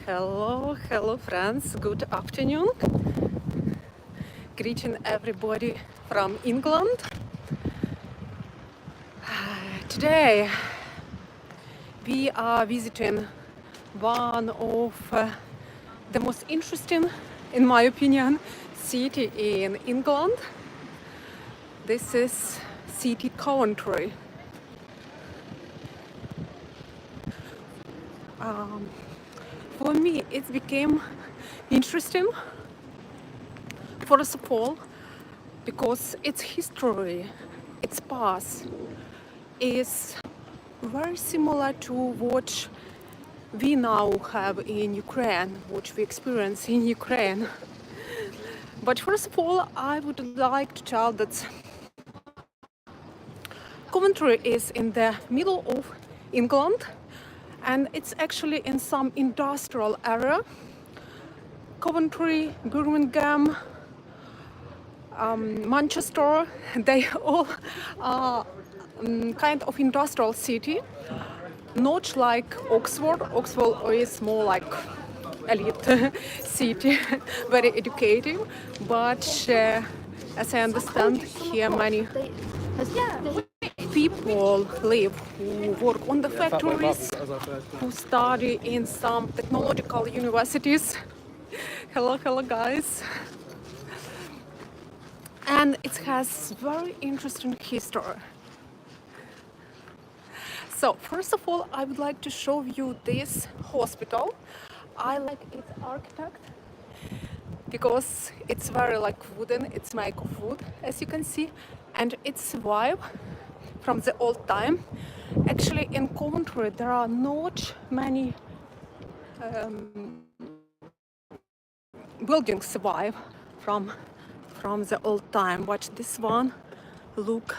Hello friends, good afternoon. Greeting everybody from England. Today we are visiting one of the most interesting, in my opinion, city in England. This is city Coventry. For me, it became interesting, first of all, because its history, its past, is very similar to what we now have in Ukraine, what we experience in Ukraine. But first of all, I would like to tell that Coventry is in the middle of England, and it's actually in some industrial area. Coventry, Birmingham, Manchester, they all are kind of industrial city, not like Oxford. Oxford is more like elite city, very educated, but as I understand, here many people live who work on the factories, who study in some technological universities. Hello guys. And it has very interesting history. So first of all, I would like to show you this hospital. I like its architect because it's very like wooden, it's made of wood, as you can see, and it's vibe from the old time. Actually, in Coventry, there are not many buildings survive from the old time, but this one look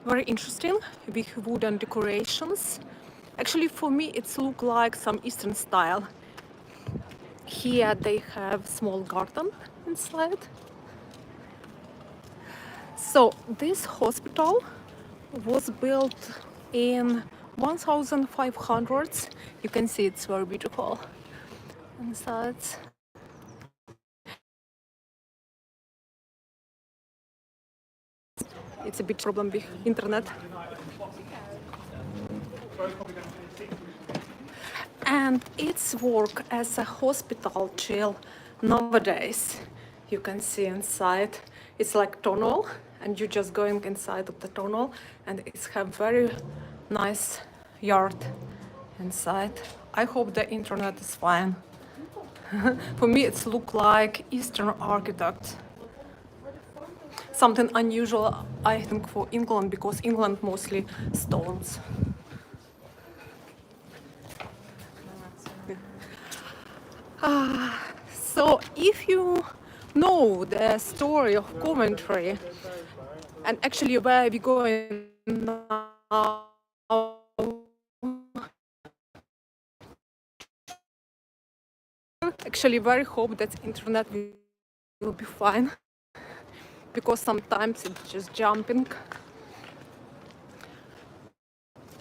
very interesting with wooden decorations. Actually, for me, it's look like some Eastern style. Here they have small garden inside. So this hospital was built in 1500s. You can see it's very beautiful inside. It's a big problem with internet. And its work as a hospital till nowadays. You can see inside, it's like tunnel, and you're just going inside of the tunnel, and it's have very nice yard inside. I hope the internet is fine. For me, it's look like Eastern architect. Something unusual, I think, for England, because England mostly stones. So if you know the story of Coventry, and actually where we're going now, actually very hope that internet will be fine, because sometimes it's just jumping.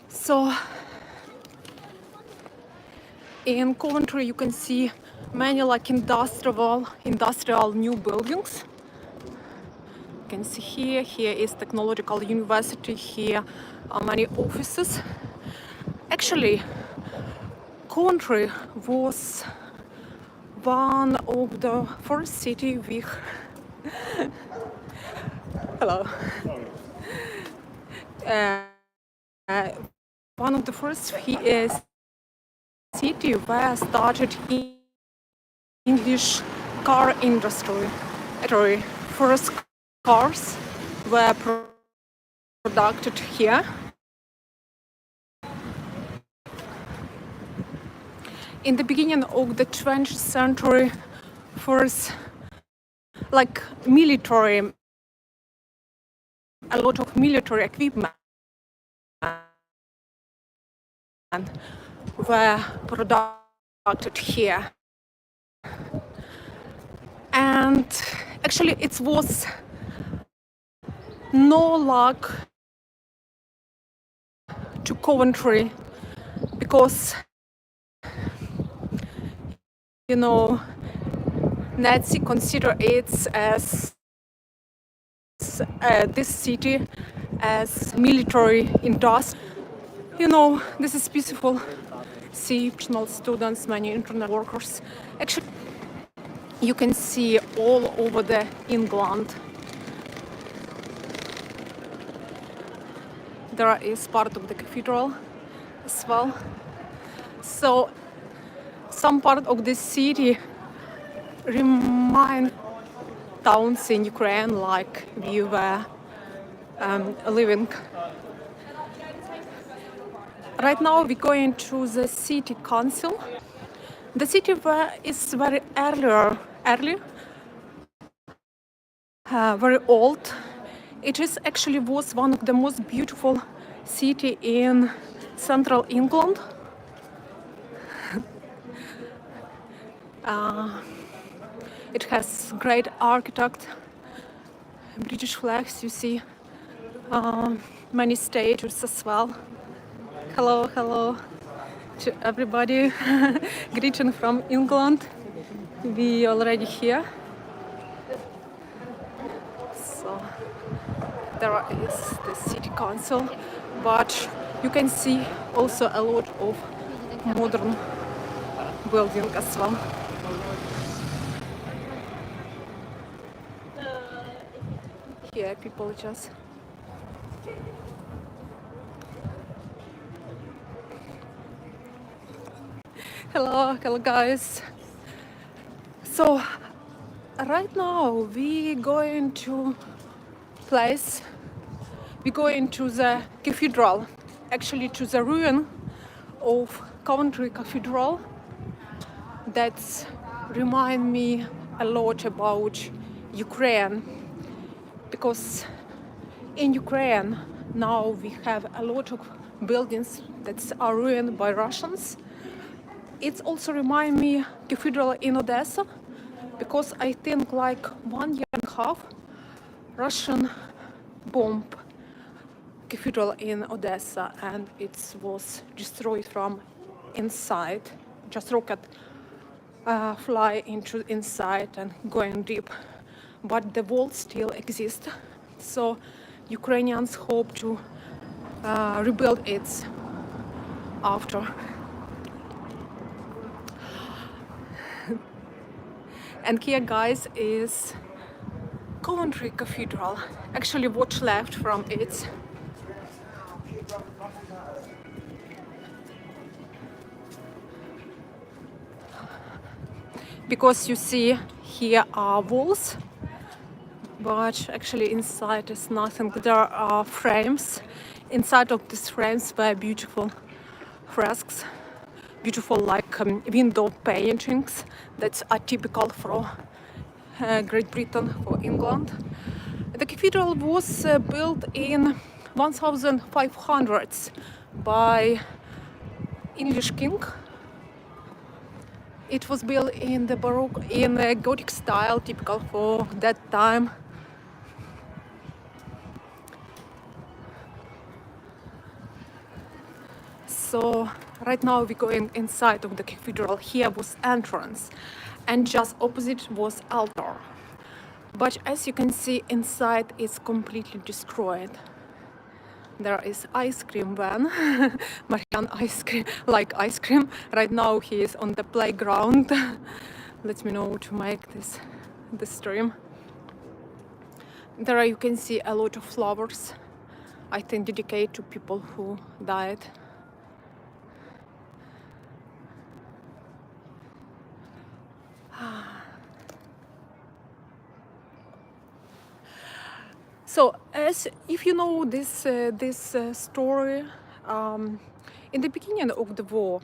So in Coventry you can see many like industrial new buildings. You can see here is technological university, here are many offices. Actually, Coventry was one of the first city with hello. One of the first city where started English car industry. Actually, first cars were produced here. In the beginning of the 20th century, first like military, a lot of military equipment were produced here. And actually it was no luck to Coventry, because you know, Nazi consider it as this city as military industrial. You know, this is peaceful. See professional students, many internet workers. Actually, you can see all over the England. There is part of the cathedral as well. So some part of this city remind towns in Ukraine like we were living. Right now we're going to the city council. The city is very early, very old. It is actually was one of the most beautiful city in central England. It has great architect, British flags. You see many statues as well. Hello to everybody. Greeting from England. We already here. So there is the city council, but you can see also a lot of modern building as well. Here people just hello guys. So right now we going to place, we going to the cathedral, actually to the ruin of Coventry Cathedral. That remind me a lot about Ukraine, because in Ukraine now we have a lot of buildings that are ruined by Russians. It also remind me cathedral in Odessa, because I think like 1 year and a half Russian bomb cathedral in Odessa and it was destroyed from inside. Just rocket fly into inside and going deep, but the walls still exist. So Ukrainians hope to rebuild it after. And here, guys, is Coventry Cathedral. Actually, what's left from it. Because you see here are walls, but actually inside is nothing. There are frames. Inside of these frames were beautiful fresks, beautiful like window paintings that are typical for Great Britain, for England. The cathedral was built in 1500s by English king. It was built in the Baroque, in the Gothic style, typical for that time. So right now we're going inside of the cathedral. Here was entrance, and just opposite was altar. But as you can see, inside it's completely destroyed. There is ice cream van. Marian like ice cream. Right now he is on the playground. Let me know to make this stream. There you can see a lot of flowers. I think dedicated to people who died. So, as if you know this story, in the beginning of the war,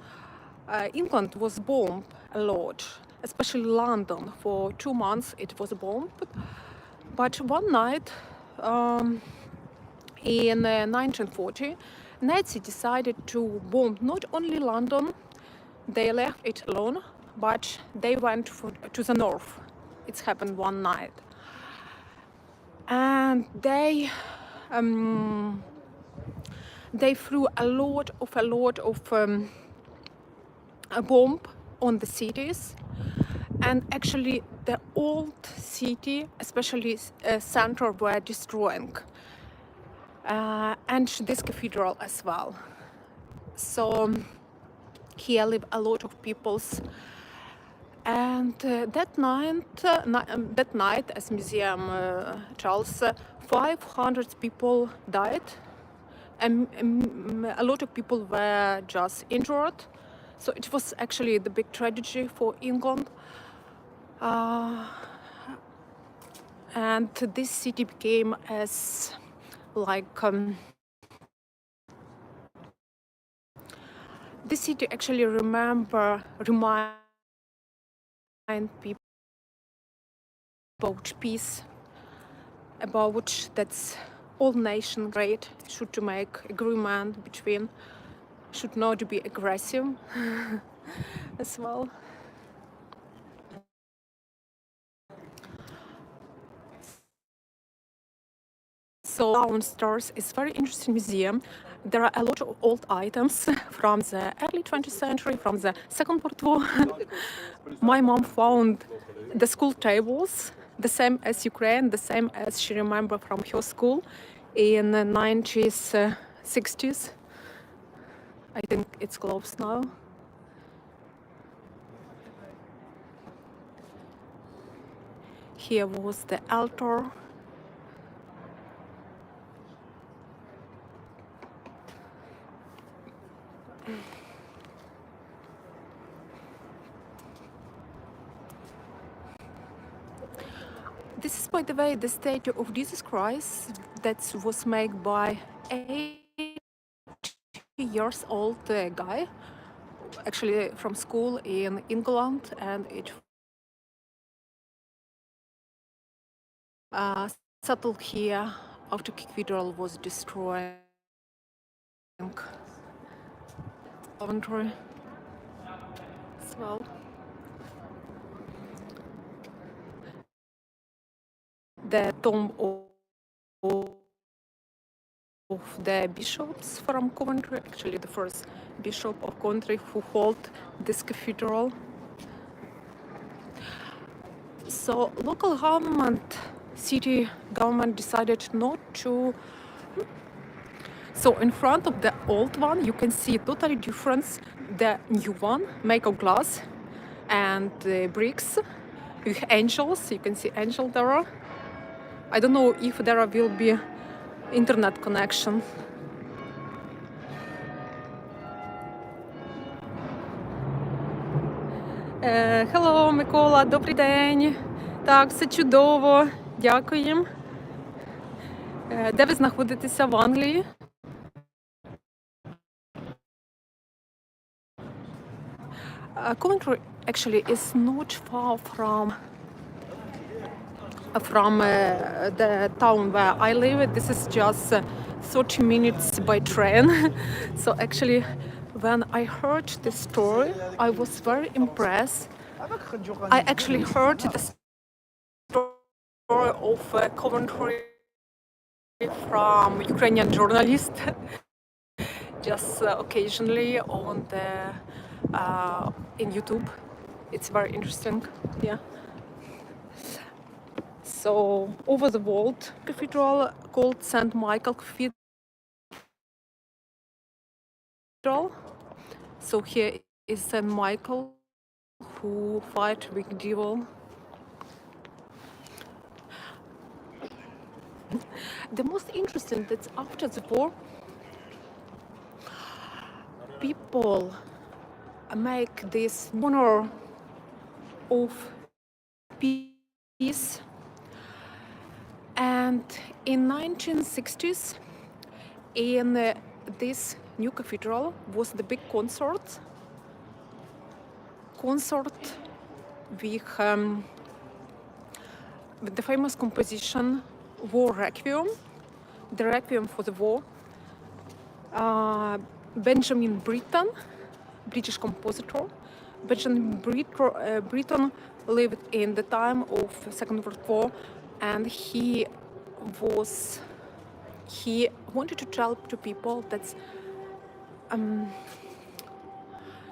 England was bombed a lot, especially London. For 2 months it was bombed. But one night in 1940, Nazis decided to bomb not only London, they left it alone, but they went to the north. It's happened one night. And they threw a lot of a bomb on the cities. And actually the old city, especially center, were destroying. And this cathedral as well. So here live a lot of peoples. And that night, as museum tells, 500 people died, and a lot of people were just injured. So it was actually the big tragedy for England. And this city became as like this city actually remind people about peace, about that's all nation great should to make agreement between, should not be aggressive as well. So downstairs is very interesting museum. There are a lot of old items from the early 20th century, from the Second World War. My mom found the school tables, the same as Ukraine, the same as she remembered from her school in the 1960s. I think it's closed now. Here was the altar. This is, by the way, the statue of Jesus Christ that was made by 8 years old guy, actually from school in England, and it settled here after cathedral was destroyed. Coventry as well. The tomb of the bishops from Coventry, actually the first bishop of Coventry who held this cathedral. So local government, city government decided not to. So in front of the old one, you can see totally different. The new one, made of glass and bricks with angels. You can see angel there. I don't know if there will be internet connection. Hello, Микола, добрий день. Так, все чудово, дякуємо. Де ви знаходитеся в Англії? Coventry actually is not far from the town where I live. This is just 30 minutes by train. So actually, when I heard the story, I was very impressed. I actually heard the story of Coventry from Ukrainian journalists, just occasionally on the in YouTube. It's very interesting. Yeah. So over the world cathedral called St. Michael Cathedral. So here is St. Michael who fight with devil. The most interesting that after the war, people make this honor of peace. And in 1960s, in this new cathedral was the big concert with the famous composition War Requiem, the Requiem for the War. Benjamin Britten, British compositor. Benjamin Britten lived in the time of Second World War, and he wanted to tell to people that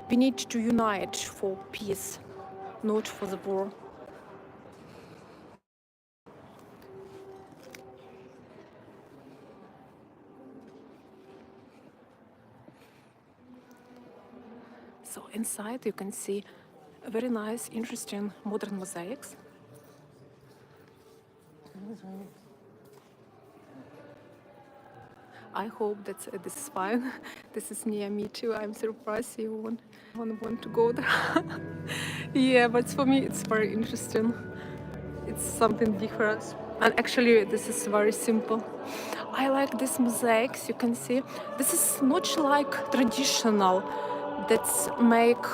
We need to unite for peace, not for the war. So inside you can see very nice, interesting modern mosaics. I hope that this is fine. This is near me too. I'm surprised you won't want to go there. Yeah, but for me it's very interesting. It's something different. And actually this is very simple. I like these mosaics, you can see. This is not like traditional that's make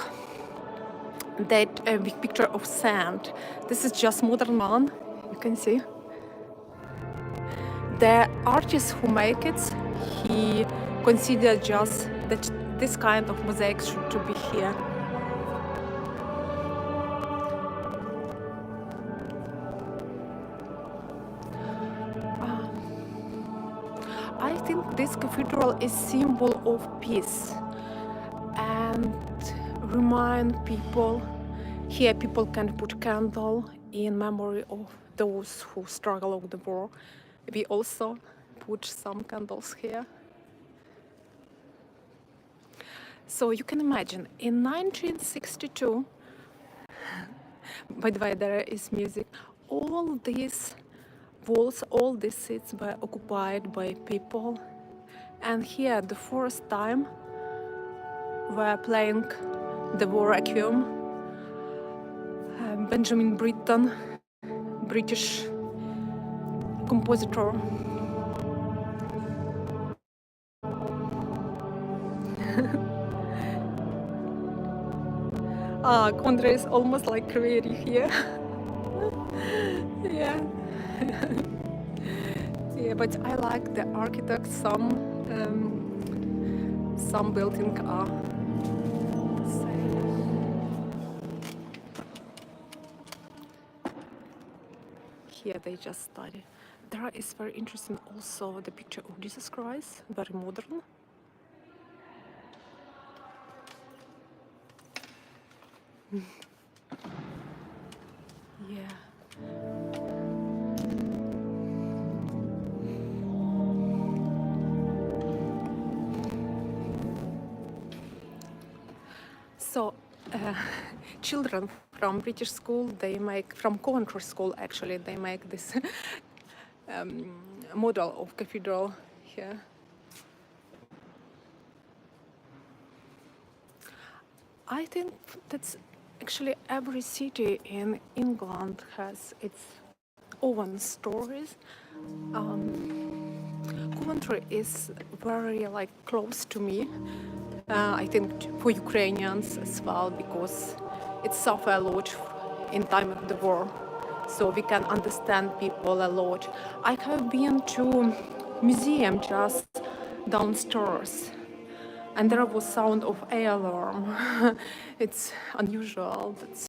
that big picture of sand. This is just modern man, you can see. The artist who make it, he considered just that this kind of mosaic should to be here. I think this cathedral is symbol of peace and remind people. Here people can put candle in memory of those who struggle with the war. We also put some candles here. So you can imagine, in 1962, by the way, there is music, all these walls, all these seats were occupied by people. And here, the first time, were playing the war requiem. Benjamin Britten, British compositor. Coventry is almost like Coventry here. Yeah. Yeah, but I like the architects. Some buildings are the same. Here they just study. There is very interesting also the picture of Jesus Christ, very modern. Yeah. So, children from British school, they make, from Coventry school actually, they make this model of cathedral here. I think that's actually every city in England has its own stories. Coventry is very like close to me. I think for Ukrainians as well, because it suffered a lot in time of the war, so we can understand people a lot. I have been to museum just downstairs, and there was sound of air alarm. It's unusual.